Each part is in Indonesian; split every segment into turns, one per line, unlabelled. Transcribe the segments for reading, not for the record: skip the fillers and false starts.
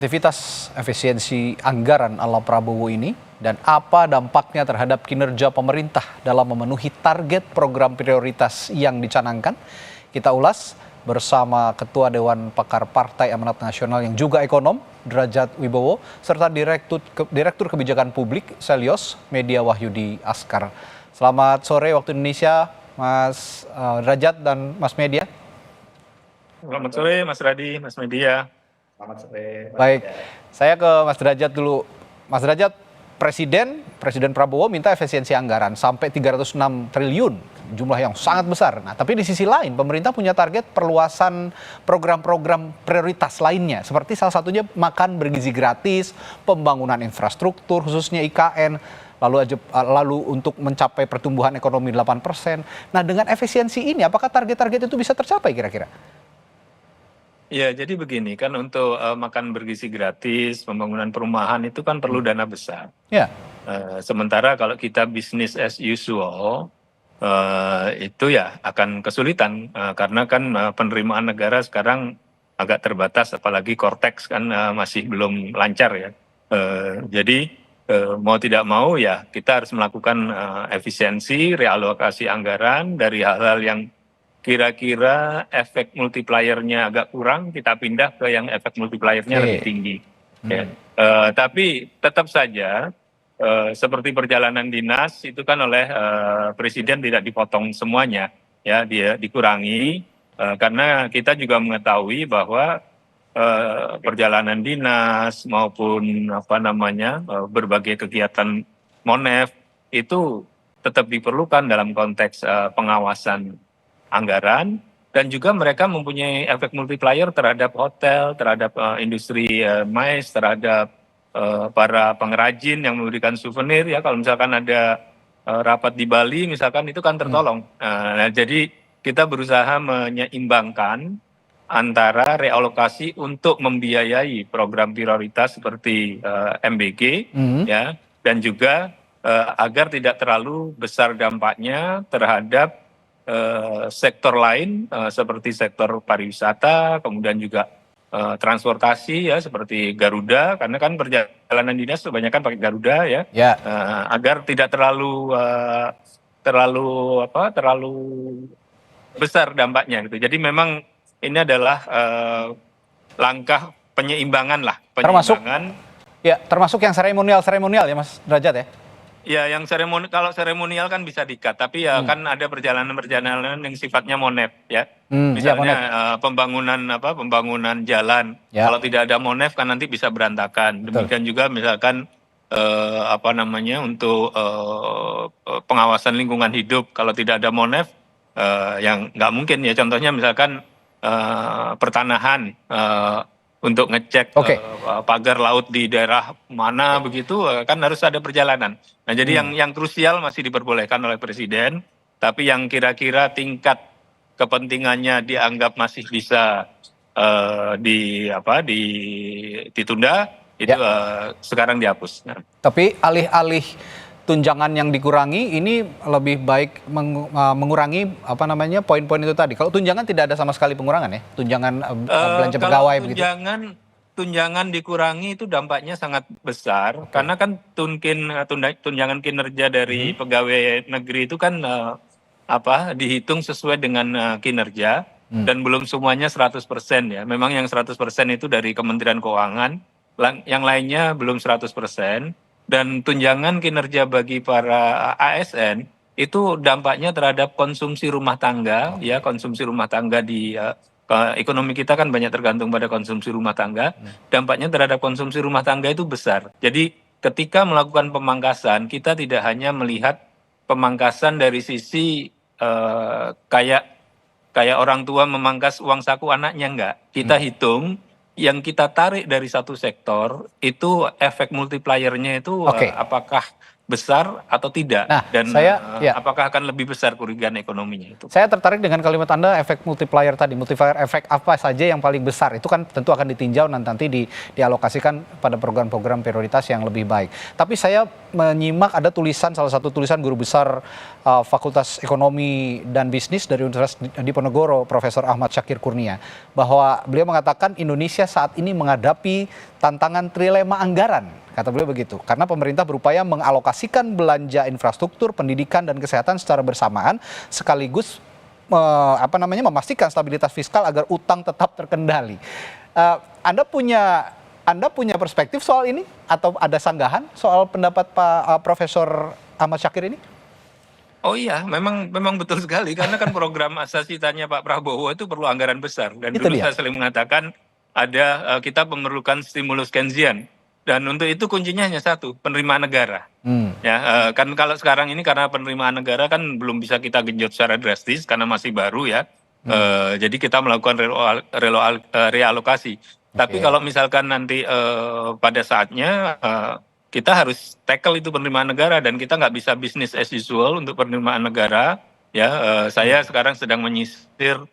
Aktivitas efisiensi anggaran ala Prabowo ini dan apa dampaknya terhadap kinerja pemerintah dalam memenuhi target program prioritas yang dicanangkan? Kita ulas bersama Ketua Dewan Pakar Partai Amanat Nasional yang juga ekonom, Derajat Wibowo, serta Direktur Kebijakan Publik, Selyos, Media Wahyudi Askar. Selamat sore waktu Indonesia, Mas Derajat dan Mas Media.
Selamat sore Mas Radi, Mas Media.
Selamat sore.
Baik, saya ke Mas Derajat dulu. Mas Derajat, Presiden Prabowo minta efisiensi anggaran sampai 306 triliun, jumlah yang sangat besar. Nah, tapi di sisi lain pemerintah punya target perluasan program-program prioritas lainnya, seperti salah satunya makan bergizi gratis, pembangunan infrastruktur khususnya IKN, lalu untuk mencapai pertumbuhan ekonomi 8%. Nah, dengan efisiensi ini apakah target-target itu bisa tercapai kira-kira?
Ya, jadi begini kan untuk makan bergizi gratis, pembangunan perumahan itu kan perlu dana besar.
Ya.
Sementara kalau kita bisnis as usual, itu ya akan kesulitan karena kan penerimaan negara sekarang agak terbatas, apalagi Cortex kan masih belum lancar ya. Jadi mau tidak mau ya kita harus melakukan efisiensi, realokasi anggaran dari hal-hal yang kira-kira efek multipliernya agak kurang, kita pindah ke yang efek multipliernya lebih tinggi. Ya. Tapi tetap saja seperti perjalanan dinas itu kan oleh presiden tidak dipotong semuanya, ya dia dikurangi karena kita juga mengetahui bahwa perjalanan dinas maupun berbagai kegiatan Monef itu tetap diperlukan dalam konteks pengawasan anggaran, dan juga mereka mempunyai efek multiplier terhadap hotel, terhadap industri mais, terhadap para pengrajin yang memberikan souvenir ya. Kalau misalkan ada rapat di Bali misalkan, itu kan tertolong. Nah, jadi kita berusaha menyeimbangkan antara realokasi untuk membiayai program prioritas seperti MBG ya, dan juga agar tidak terlalu besar dampaknya terhadap sektor lain seperti sektor pariwisata, kemudian juga transportasi ya seperti Garuda, karena kan perjalanan dinas kebanyakan pakai Garuda ya, agar tidak terlalu besar dampaknya gitu. Jadi memang ini adalah langkah penyeimbangan lah,
termasuk yang seremonial ya Mas Derajat ya.
Ya, yang kalau seremonial kan bisa di-cut, tapi ya kan ada perjalanan-perjalanan yang sifatnya Monef ya. Misalnya pembangunan jalan. Ya. Kalau tidak ada Monef kan nanti bisa berantakan. Demikian juga misalkan untuk pengawasan lingkungan hidup, kalau tidak ada Monef yang nggak mungkin ya. Contohnya misalkan pertanahan, untuk ngecek pagar laut di daerah mana begitu kan harus ada perjalanan. Nah, jadi yang krusial masih diperbolehkan oleh presiden, tapi yang kira-kira tingkat kepentingannya dianggap masih bisa ditunda itu sekarang dihapus. Nah.
Tapi alih-alih tunjangan yang dikurangi, ini lebih baik mengurangi poin-poin itu tadi. Kalau tunjangan tidak ada sama sekali pengurangan ya, tunjangan belanja pegawai begitu.
Tunjangan dikurangi itu dampaknya sangat besar karena kan tunjangan kinerja dari pegawai negeri itu kan dihitung sesuai dengan kinerja dan belum semuanya 100% ya. Memang yang 100% itu dari Kementerian Keuangan, yang lainnya belum 100%. Dan tunjangan kinerja bagi para ASN itu dampaknya terhadap konsumsi rumah tangga, ya konsumsi rumah tangga di ekonomi kita kan banyak tergantung pada konsumsi rumah tangga. Dampaknya terhadap konsumsi rumah tangga itu besar. Jadi ketika melakukan pemangkasan, kita tidak hanya melihat pemangkasan dari sisi kayak orang tua memangkas uang saku anaknya, enggak. Kita hitung yang kita tarik dari satu sektor itu efek multipliernya itu apakah besar atau tidak,
Nah,
dan
ya,
apakah akan lebih besar kerugian ekonominya itu.
saya tertarik dengan kalimat Anda efek multiplier tadi. Multiplier efek apa saja yang paling besar itu kan tentu akan ditinjau nanti dialokasikan pada program-program prioritas yang lebih baik. Tapi saya menyimak ada salah satu tulisan guru besar Fakultas Ekonomi dan Bisnis dari Universitas Diponegoro, Profesor Ahmad Syakir Kurnia, bahwa beliau mengatakan Indonesia saat ini menghadapi tantangan trilema anggaran, kata beliau begitu, karena pemerintah berupaya mengalokasikan belanja infrastruktur, pendidikan, dan kesehatan secara bersamaan, sekaligus memastikan stabilitas fiskal agar utang tetap terkendali. Anda punya perspektif soal ini atau ada sanggahan soal pendapat Pak Profesor Ahmad Syakir ini?
Oh iya, memang betul sekali, karena kan program asas-citanya Pak Prabowo itu perlu anggaran besar, dan
Itu
dulu
dia.
saya sering mengatakan kita memerlukan stimulus Keynesian, dan untuk itu kuncinya hanya satu, penerimaan negara. Ya, kan kalau sekarang ini karena penerimaan negara kan belum bisa kita genjot secara drastis karena masih baru ya. Jadi kita melakukan realokasi. Tapi
Oke.
kalau misalkan nanti pada saatnya kita harus tackle itu penerimaan negara, dan kita nggak bisa bisnis as usual untuk penerimaan negara. Ya, saya sekarang sedang menyisir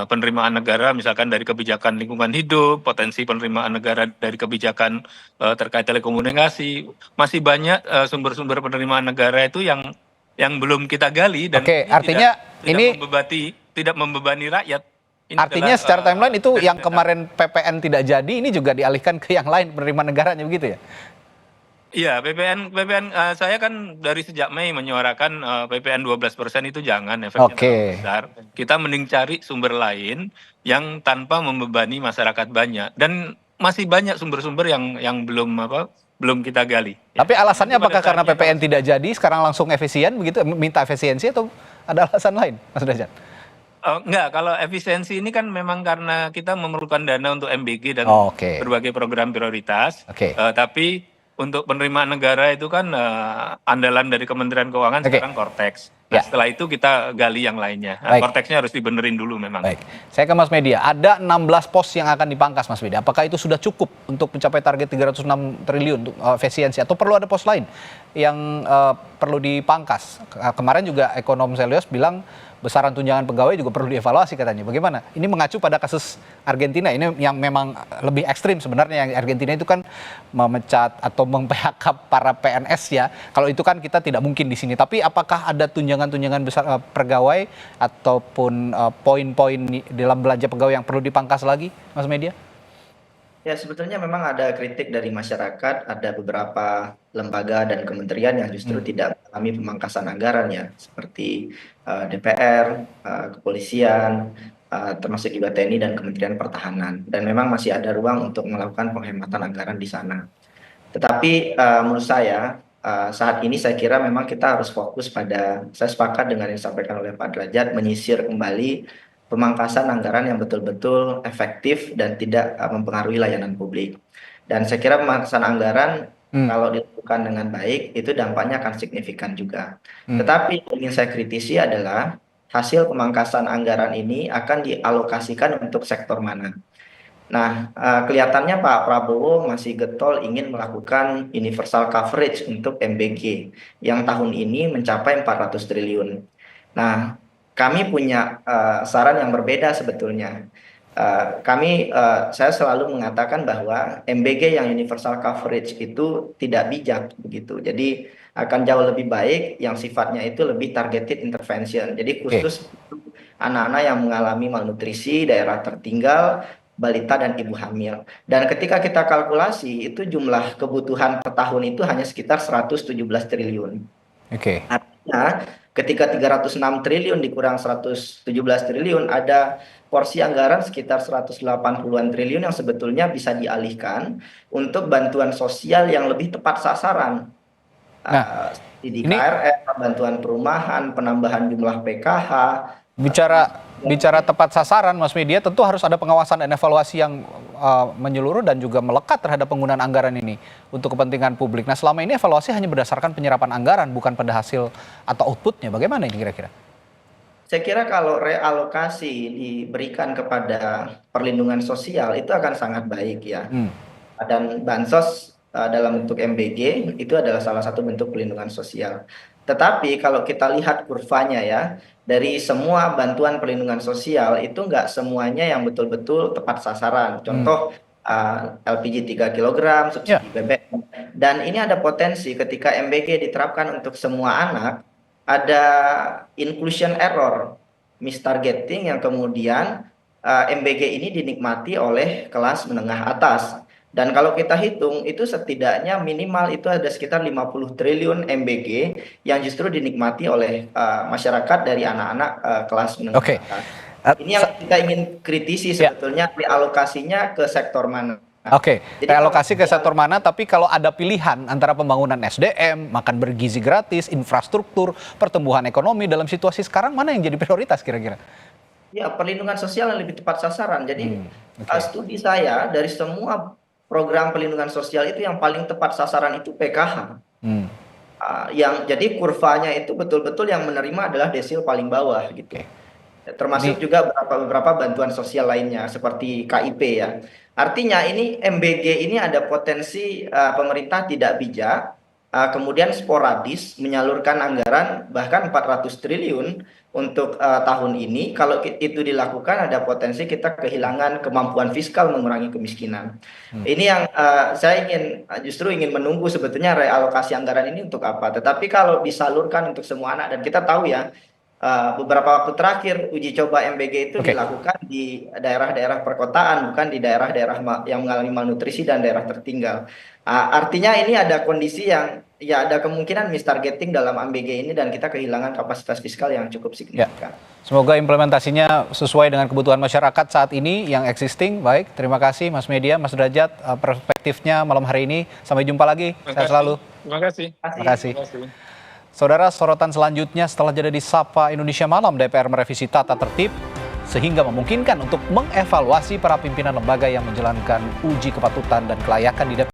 penerimaan negara misalkan dari kebijakan lingkungan hidup, potensi penerimaan negara dari kebijakan terkait telekomunikasi. Masih banyak sumber-sumber penerimaan negara itu yang belum kita gali, dan
Oke,
ini
artinya ini
tidak membebani rakyat. Ini
artinya
adalah,
secara timeline itu yang
dari-
kemarin PPN tidak jadi ini juga dialihkan ke yang lain penerimaan negaranya begitu ya?
Iya, PPN saya kan dari sejak Mei menyuarakan PPN 12% itu jangan, efeknya terlalu
Oke.
besar. Kita mending cari sumber lain yang tanpa membebani masyarakat banyak, dan masih banyak sumber-sumber yang belum kita gali. Ya.
Tapi alasannya
Nanti pada
apakah karena
saatnya
PPN tidak jadi sekarang langsung efisien begitu, minta efisiensi atau ada alasan lain, Mas Derajat?
Enggak, kalau efisiensi ini kan memang karena kita memerlukan dana untuk MBG dan
Oke.
berbagai program prioritas.
Oke.
Tapi untuk penerimaan negara itu kan andalan dari Kementerian Keuangan
Oke.
sekarang Kortex. Nah,
Ya.
setelah itu kita gali yang lainnya.
Baik.
Korteksnya harus dibenerin dulu memang.
Baik, saya ke Mas Media. Ada 16 pos yang akan dipangkas, Mas Media. Apakah itu sudah cukup untuk mencapai target 306 triliun untuk efisiensi atau perlu ada pos lain yang perlu dipangkas? Kemarin juga ekonom Selios bilang besaran tunjangan pegawai juga perlu dievaluasi katanya. Bagaimana? Ini mengacu pada kasus Argentina. Ini yang memang lebih ekstrim sebenarnya. Yang Argentina itu kan memecat atau mem-PHK para PNS ya. Kalau itu kan kita tidak mungkin di sini. Tapi apakah ada tunjangan-tunjangan besar pegawai ataupun poin-poin dalam belanja pegawai yang perlu dipangkas lagi, Mas Media?
Ya, sebetulnya memang ada kritik dari masyarakat, ada beberapa lembaga dan kementerian yang justru tidak mengalami pemangkasan anggaran ya, seperti DPR, kepolisian, termasuk juga TNI dan Kementerian Pertahanan. Dan memang masih ada ruang untuk melakukan penghematan anggaran di sana. Tetapi menurut saya saat ini saya kira memang kita harus fokus saya sepakat dengan yang disampaikan oleh Pak Derajat, menyisir kembali pemangkasan anggaran yang betul-betul efektif dan tidak mempengaruhi layanan publik. Dan saya kira pemangkasan anggaran kalau dilakukan dengan baik itu dampaknya akan signifikan juga. Tetapi yang ingin saya kritisi adalah hasil pemangkasan anggaran ini akan dialokasikan untuk sektor mana. Nah, kelihatannya Pak Prabowo masih getol ingin melakukan universal coverage untuk MBG yang tahun ini mencapai 400 triliun. Nah, kami punya saran yang berbeda sebetulnya. Saya selalu mengatakan bahwa MBG yang universal coverage itu tidak bijak begitu. Jadi akan jauh lebih baik yang sifatnya itu lebih targeted intervention. Jadi khusus untuk anak-anak yang mengalami malnutrisi, daerah tertinggal, balita dan ibu hamil. Dan ketika kita kalkulasi itu jumlah kebutuhan per tahun itu hanya sekitar 117 triliun.
Oke.
Artinya ketika 306 triliun dikurang 117 triliun ada porsi anggaran sekitar 180-an triliun yang sebetulnya bisa dialihkan untuk bantuan sosial yang lebih tepat sasaran.
Nah,
Di
ini
KRR, bantuan perumahan, penambahan jumlah PKH.
bicara tepat sasaran, Mas Media, tentu harus ada pengawasan dan evaluasi yang menyeluruh dan juga melekat terhadap penggunaan anggaran ini untuk kepentingan publik. Nah, selama ini evaluasi hanya berdasarkan penyerapan anggaran, bukan pada hasil atau outputnya. Bagaimana ini kira-kira?
Saya kira kalau realokasi diberikan kepada perlindungan sosial itu akan sangat baik ya. Dan bansos dalam bentuk MBG itu adalah salah satu bentuk pelindungan sosial. Tetapi kalau kita lihat kurvanya ya, dari semua bantuan perlindungan sosial itu nggak semuanya yang betul-betul tepat sasaran. Contoh LPG 3 kg,
Ya.
subsidi BBM. Dan ini ada potensi ketika MBG diterapkan untuk semua anak, ada inclusion error, mistargeting yang kemudian MBG ini dinikmati oleh kelas menengah atas. Dan kalau kita hitung itu setidaknya minimal itu ada sekitar 50 triliun MBG yang justru dinikmati oleh masyarakat dari anak-anak kelas menengah
Oke.
atas. Ini yang kita ingin kritisi
Ya.
sebetulnya, realokasinya ke sektor mana.
Oke,
Jadi
realokasi ke
kalau-
sektor mana, tapi kalau ada pilihan antara pembangunan SDM, makan bergizi gratis, infrastruktur, pertumbuhan ekonomi dalam situasi sekarang, mana yang jadi prioritas kira-kira?
Ya, perlindungan sosial yang lebih tepat sasaran. Jadi
Oke.
studi saya dari semua program perlindungan sosial itu yang paling tepat sasaran itu PKH.
Hmm.
Yang jadi kurvanya itu betul-betul yang menerima adalah desil paling bawah gitu.
Oke.
Termasuk
Ini-
juga beberapa bantuan sosial lainnya seperti KIP ya. Artinya ini MBG ini ada potensi pemerintah tidak bijak, kemudian sporadis menyalurkan anggaran bahkan 400 triliun untuk tahun ini. Kalau itu dilakukan ada potensi kita kehilangan kemampuan fiskal mengurangi kemiskinan. Ini yang saya justru ingin menunggu sebetulnya realokasi anggaran ini untuk apa. Tetapi kalau disalurkan untuk semua anak, dan kita tahu ya beberapa waktu terakhir uji coba MBG itu
Oke.
dilakukan di daerah-daerah perkotaan, bukan di daerah-daerah yang mengalami malnutrisi dan daerah tertinggal. Artinya ini ada kondisi yang ya ada kemungkinan mistargeting dalam MBG ini dan kita kehilangan kapasitas fiskal yang cukup signifikan.
Semoga implementasinya sesuai dengan kebutuhan masyarakat saat ini yang existing. Baik, terima kasih Mas Media, Mas Derajat, perspektifnya malam hari ini. Sampai jumpa lagi. Sehat selalu.
Terima kasih.
Terima kasih. Saudara, sorotan selanjutnya setelah jeda di Sapa Indonesia Malam, DPR merevisi tata tertib sehingga memungkinkan untuk mengevaluasi para pimpinan lembaga yang menjalankan uji kepatutan dan kelayakan di DPR.